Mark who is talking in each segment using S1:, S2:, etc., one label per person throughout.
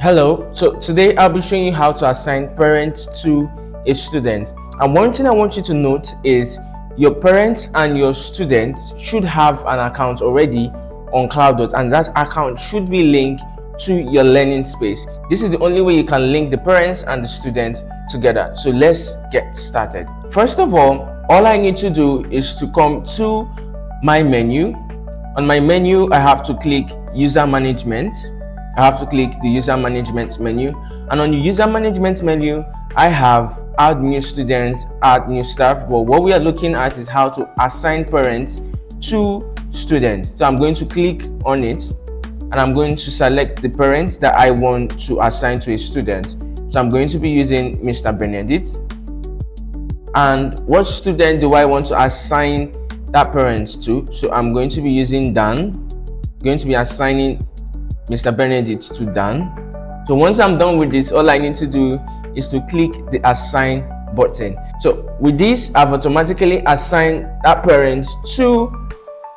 S1: Hello, so today I'll be showing you how to assign parents to a student. And one thing I want you to note is your parents and your students should have an account already on CloudNotte, and that account should be linked to your learning space. This is the only way you can link the parents and the students together. So let's get started. First of all I need to do is to come to my menu. On my menu, I have to click user management. I have to click the user management menu, and on the user management menu I have add new students, add new staff. But what we are looking at is how to assign parents to students. So I'm going to click on it and I'm going to select the parents that I want to assign to a student. So I'm going to be using Mr. Benedict. And what student do I want to assign that parents to? So I'm going to be using Dan. I'm going to be assigning Mr. Benedict to Dan. So once I'm done with this, all I need to do is to click the assign button. So with this, I've automatically assigned that parent to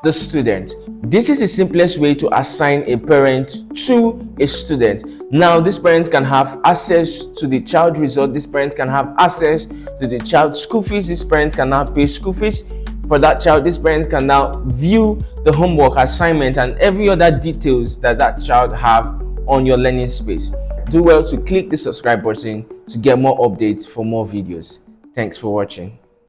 S1: the student. This is the simplest way to assign a parent to a student. Now this parent can have access to the child result. This parent can have access to the child's school fees. This parent can now pay school fees for that child. This parent can now view the homework assignment and every other details that that child have on your learning space. Do well to click the subscribe button to get more updates for more videos. Thanks for watching.